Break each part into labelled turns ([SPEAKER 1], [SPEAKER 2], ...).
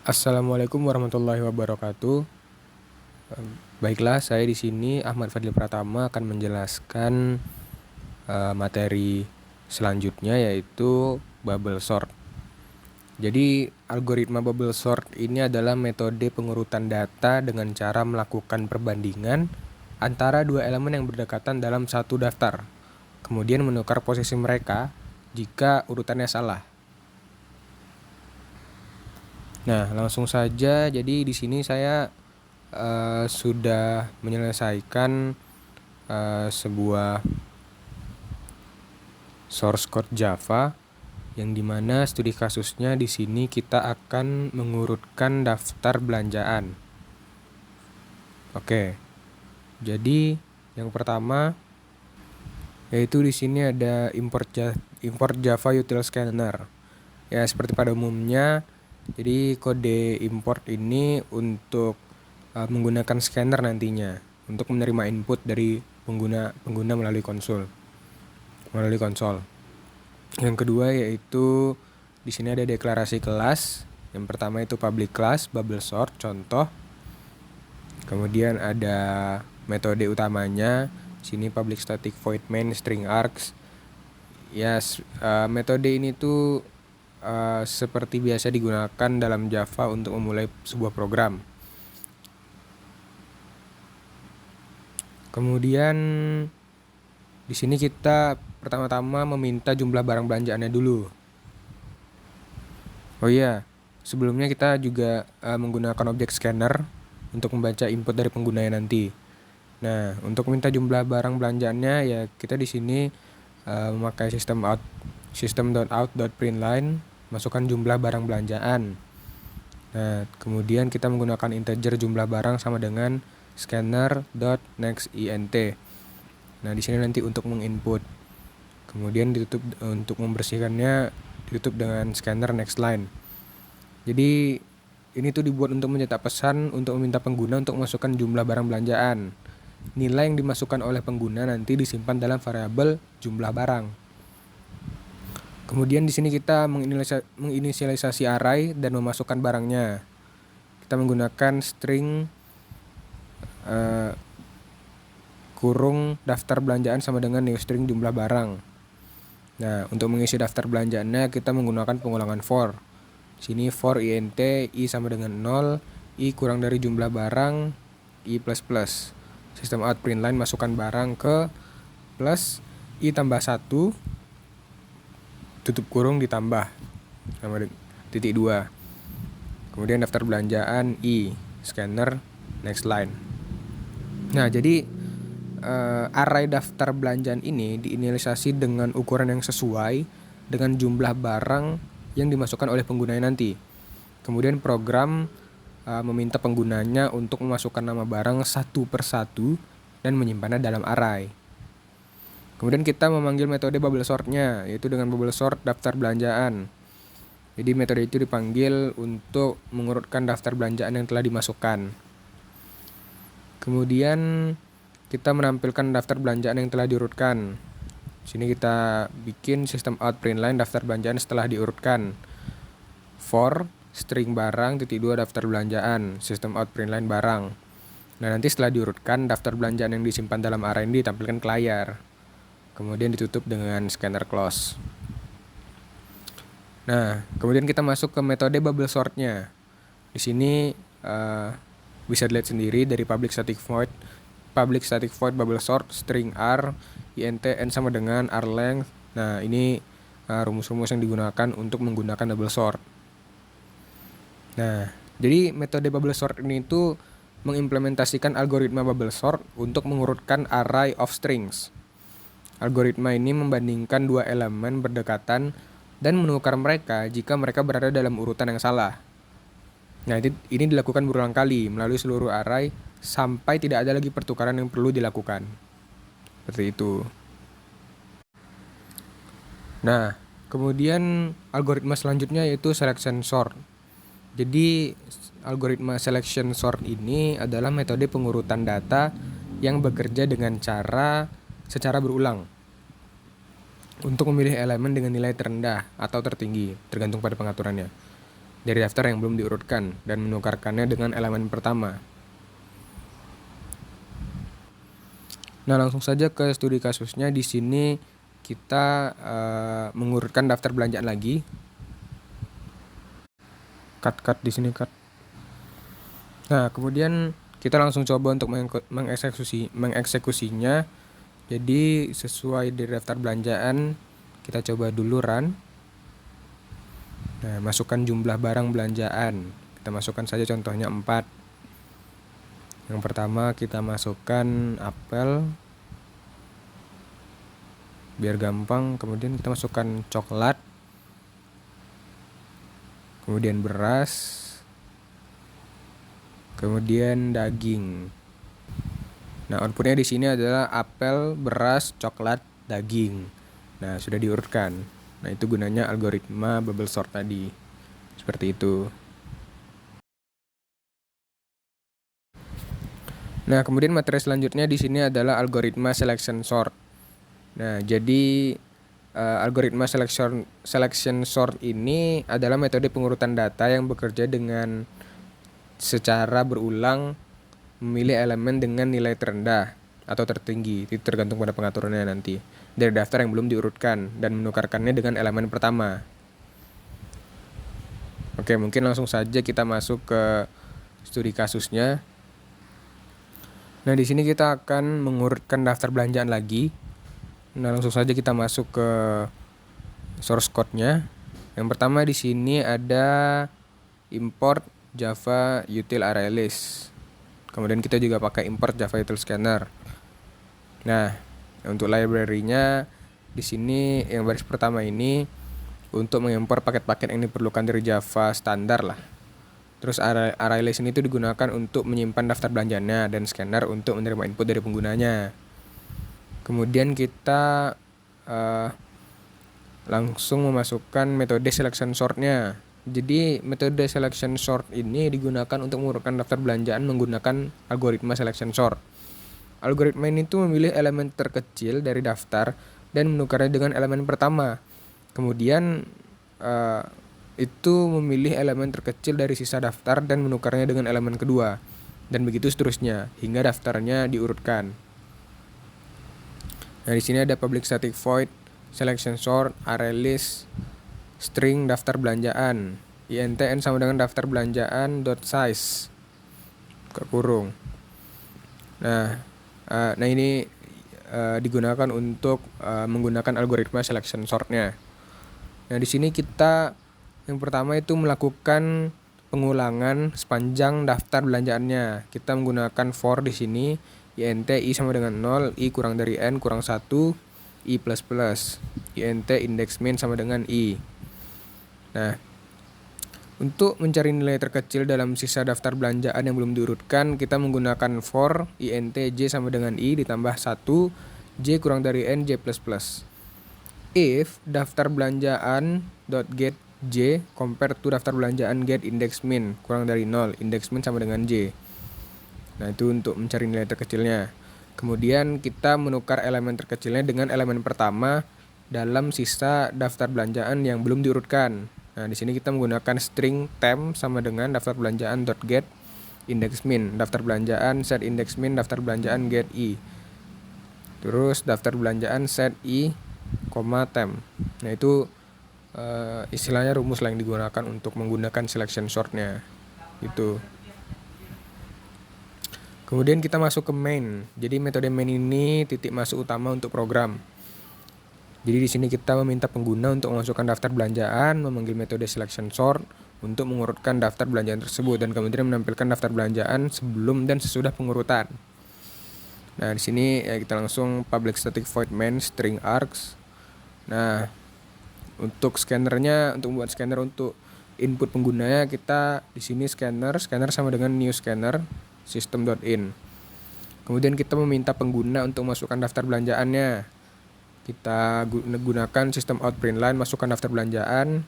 [SPEAKER 1] Assalamualaikum warahmatullahi wabarakatuh. Baiklah, saya di sini Ahmad Fadil Pratama akan menjelaskan materi selanjutnya, yaitu bubble sort. Jadi, algoritma bubble sort ini adalah metode pengurutan data dengan cara melakukan perbandingan antara dua elemen yang berdekatan dalam satu daftar, kemudian menukar posisi mereka jika urutannya salah. Nah, langsung saja. Jadi di sini saya sudah menyelesaikan sebuah source code Java yang dimana studi kasusnya di sini kita akan mengurutkan daftar belanjaan. Oke, jadi yang pertama yaitu di sini ada import Java util scanner. Ya, seperti pada umumnya. Jadi kode import ini untuk menggunakan scanner nantinya untuk menerima input dari pengguna melalui konsol. Yang kedua yaitu di sini ada deklarasi kelas. Yang pertama itu public class bubble sort contoh. Kemudian ada metode utamanya. Sini public static void main string args. Metode ini tuh seperti biasa digunakan dalam Java untuk memulai sebuah program. Kemudian di sini kita pertama-tama meminta jumlah barang belanjaannya dulu. Oh iya, sebelumnya kita juga menggunakan objek scanner untuk membaca input dari penggunanya nanti. Nah, untuk minta jumlah barang belanjaannya ya kita di sini memakai system.out.println, masukkan jumlah barang belanjaan. Nah, kemudian kita menggunakan integer jumlah barang sama dengan scanner.nextInt. Nah, di sini nanti untuk menginput. Kemudian ditutup untuk membersihkannya, ditutup dengan scanner next line. Jadi ini tuh dibuat untuk mencetak pesan untuk meminta pengguna untuk memasukkan jumlah barang belanjaan. Nilai yang dimasukkan oleh pengguna nanti disimpan dalam variabel jumlah barang. Kemudian di sini kita menginisialisasi array dan memasukkan barangnya. Kita menggunakan string kurung daftar belanjaan sama dengan newstring jumlah barang. Nah, untuk mengisi daftar belanjaannya kita menggunakan pengulangan for. Sini for int i sama dengan 0, i kurang dari jumlah barang, i plus. Sistem out println masukkan barang ke plus, i tambah 1, tutup kurung ditambah sama titik 2. Kemudian daftar belanjaan i, scanner next line. Nah, jadi array daftar belanjaan ini diinisialisasi dengan ukuran yang sesuai dengan jumlah barang yang dimasukkan oleh penggunanya nanti. Kemudian program meminta penggunanya untuk memasukkan nama barang satu persatu dan menyimpannya dalam array. Kemudian kita memanggil metode bubble sortnya, yaitu dengan bubble sort daftar belanjaan. Jadi metode itu dipanggil untuk mengurutkan daftar belanjaan yang telah dimasukkan. Kemudian kita menampilkan daftar belanjaan yang telah diurutkan. Sini kita bikin sistem out println daftar belanjaan setelah diurutkan. For string barang titik 2 daftar belanjaan, sistem out println barang. Nah, nanti setelah diurutkan daftar belanjaan yang disimpan dalam array ini ditampilkan ke layar. Kemudian ditutup dengan scanner close. Nah, kemudian kita masuk ke metode bubble sortnya. Di sini bisa dilihat sendiri dari public static void bubble sort string r int n sama dengan r length. Nah, ini rumus-rumus yang digunakan untuk menggunakan bubble sort. Nah, jadi metode bubble sort ini itu mengimplementasikan algoritma bubble sort untuk mengurutkan array of strings. Algoritma ini membandingkan dua elemen berdekatan dan menukar mereka jika mereka berada dalam urutan yang salah. Nah, ini dilakukan berulang kali melalui seluruh array sampai tidak ada lagi pertukaran yang perlu dilakukan. Seperti itu. Nah, kemudian algoritma selanjutnya yaitu selection sort. Jadi algoritma selection sort ini adalah metode pengurutan data yang bekerja dengan secara berulang untuk memilih elemen dengan nilai terendah atau tertinggi, tergantung pada pengaturannya. dari daftar yang belum diurutkan dan menukarkannya dengan elemen pertama. Nah, langsung saja ke studi kasusnya. Di sini kita mengurutkan daftar belanjaan lagi. Cut di sini cut. Nah, kemudian kita langsung coba untuk mengeksekusinya. Jadi sesuai dari daftar belanjaan, kita coba dulu run. Nah, masukkan jumlah barang belanjaan. Kita masukkan saja contohnya 4. Yang pertama kita masukkan apel, biar gampang. Kemudian kita masukkan coklat, kemudian beras, kemudian daging. Nah, outputnya di sini adalah apel, beras, coklat, daging. Nah, sudah diurutkan. Nah, itu gunanya algoritma bubble sort tadi. Seperti itu. Nah, kemudian materi selanjutnya di sini adalah algoritma selection sort. Nah, jadi algoritma selection sort ini adalah metode pengurutan data yang bekerja dengan secara berulang memilih elemen dengan nilai terendah atau tertinggi, itu tergantung pada pengaturannya nanti, dari daftar yang belum diurutkan dan menukarkannya dengan elemen pertama. Oke, mungkin langsung saja kita masuk ke studi kasusnya. Nah, di sini kita akan mengurutkan daftar belanjaan lagi. Nah, langsung saja kita masuk ke source code-nya. Yang pertama di sini ada import Java util array list. Kemudian kita juga pakai import Java util scanner. Nah, untuk library-nya di sini yang baris pertama ini untuk mengimpor paket-paket yang diperlukan dari Java standar lah. Terus array list ini digunakan untuk menyimpan daftar belanjanya dan scanner untuk menerima input dari penggunanya. Kemudian kita langsung memasukkan metode selection sort-nya. Jadi metode selection sort ini digunakan untuk mengurutkan daftar belanjaan menggunakan algoritma selection sort. Algoritma ini memilih elemen terkecil dari daftar dan menukarnya dengan elemen pertama. Kemudian itu memilih elemen terkecil dari sisa daftar dan menukarnya dengan elemen kedua, dan begitu seterusnya hingga daftarnya diurutkan. Nah, di sini ada public static void selection sort array list string daftar belanjaan intn sama dengan daftar belanjaan dot size ke kurung. Nah ini digunakan untuk menggunakan algoritma selection sort-nya. Nah, di sini kita yang pertama itu melakukan pengulangan sepanjang daftar belanjaannya. Kita menggunakan for di sini int i sama dengan 0, i kurang dari n kurang 1, i plus plus, int index min sama dengan i. Nah, untuk mencari nilai terkecil dalam sisa daftar belanjaan yang belum diurutkan, kita menggunakan for int j sama dengan i ditambah 1, j kurang dari n j plus plus. If daftar belanjaan .get j compare to daftar belanjaan get index min kurang dari 0, index min sama dengan j. Nah, itu untuk mencari nilai terkecilnya. Kemudian kita menukar elemen terkecilnya dengan elemen pertama dalam sisa daftar belanjaan yang belum diurutkan. Nah, di sini kita menggunakan string temp sama dengan daftar belanjaan .get index min, daftar belanjaan set index min, daftar belanjaan get i. Terus daftar belanjaan set i, temp. Nah, itu istilahnya rumus lah yang digunakan untuk menggunakan selection sort-nya. Itu. Kemudian kita masuk ke main. Jadi metode main ini titik masuk utama untuk program. Jadi di sini kita meminta pengguna untuk memasukkan daftar belanjaan, memanggil metode selection sort untuk mengurutkan daftar belanjaan tersebut dan kemudian menampilkan daftar belanjaan sebelum dan sesudah pengurutan. Nah, di sini ya kita langsung public static void main string args. Nah, untuk scannernya, untuk membuat scanner untuk input penggunanya, kita di sini scanner sama dengan new scanner system.in. Kemudian kita meminta pengguna untuk masukkan daftar belanjaannya. Kita gunakan sistem out print line masukkan daftar belanjaan.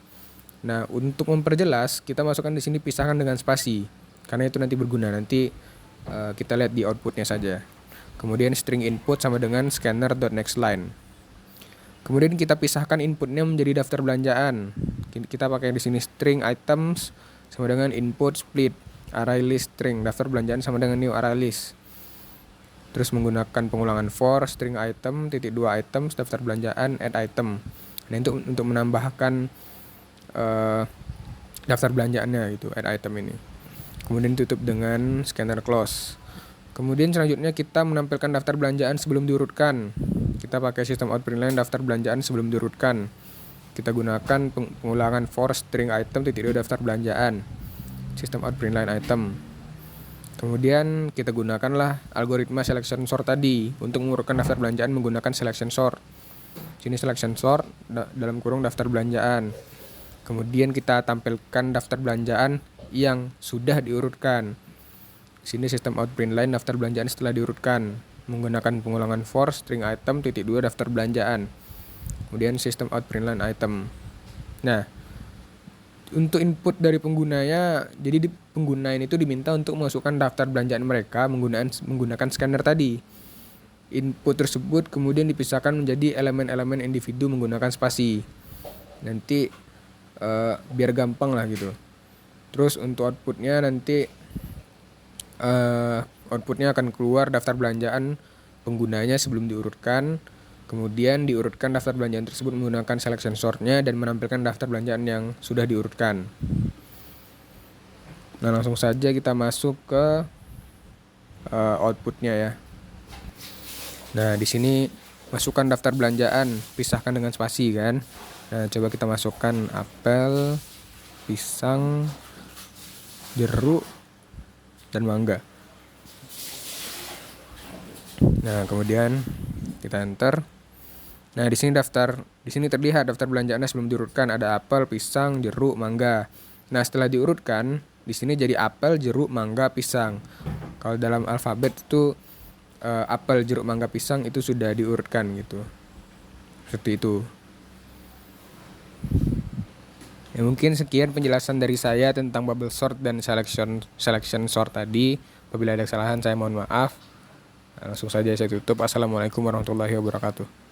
[SPEAKER 1] Nah, untuk memperjelas kita masukkan di sini pisahkan dengan spasi karena itu nanti berguna. Nanti kita lihat di outputnya saja. Kemudian string input sama dengan scanner.nextLine. Kemudian kita pisahkan inputnya menjadi daftar belanjaan. Kita pakai di sini string items sama dengan input split array list string daftar belanjaan sama dengan new array list. Terus menggunakan pengulangan for string item titik 2 items daftar belanjaan add item. Nah, untuk menambahkan daftar belanjaannya gitu, add item ini. Kemudian tutup dengan scanner close. Kemudian selanjutnya kita menampilkan daftar belanjaan sebelum diurutkan. Kita pakai sistem out print line daftar belanjaan sebelum diurutkan. Kita gunakan pengulangan for string item titik 2 daftar belanjaan. Sistem out print line item. Kemudian kita gunakanlah algoritma selection sort tadi untuk mengurutkan daftar belanjaan menggunakan selection sort. Sini selection sort dalam kurung daftar belanjaan. Kemudian kita tampilkan daftar belanjaan yang sudah diurutkan. Sini sistem out print line daftar belanjaan setelah diurutkan menggunakan pengulangan for string item titik 2 daftar belanjaan. Kemudian sistem out print line item. Nah, untuk input dari penggunanya, jadi pengguna ini itu diminta untuk memasukkan daftar belanjaan mereka menggunakan scanner tadi. Input tersebut kemudian dipisahkan menjadi elemen-elemen individu menggunakan spasi. Nanti biar gampang lah gitu. Terus untuk outputnya nanti outputnya akan keluar daftar belanjaan penggunanya sebelum diurutkan. Kemudian diurutkan daftar belanjaan tersebut menggunakan selection sortnya dan menampilkan daftar belanjaan yang sudah diurutkan. Nah, langsung saja kita masuk ke outputnya ya. Nah, di sini masukkan daftar belanjaan, pisahkan dengan spasi kan. Nah, coba kita masukkan apel, pisang, jeruk, dan mangga. Nah, kemudian kita enter. Nah, di sini terlihat daftar belanjaannya sebelum diurutkan ada apel, pisang, jeruk, mangga. Nah, setelah diurutkan, di sini jadi apel, jeruk, mangga, pisang. Kalau dalam alfabet itu apel, jeruk, mangga, pisang itu sudah diurutkan gitu. Seperti itu. Ya, mungkin sekian penjelasan dari saya tentang bubble sort dan selection sort tadi. Apabila ada kesalahan saya mohon maaf. Langsung saja saya tutup. Assalamualaikum warahmatullahi wabarakatuh.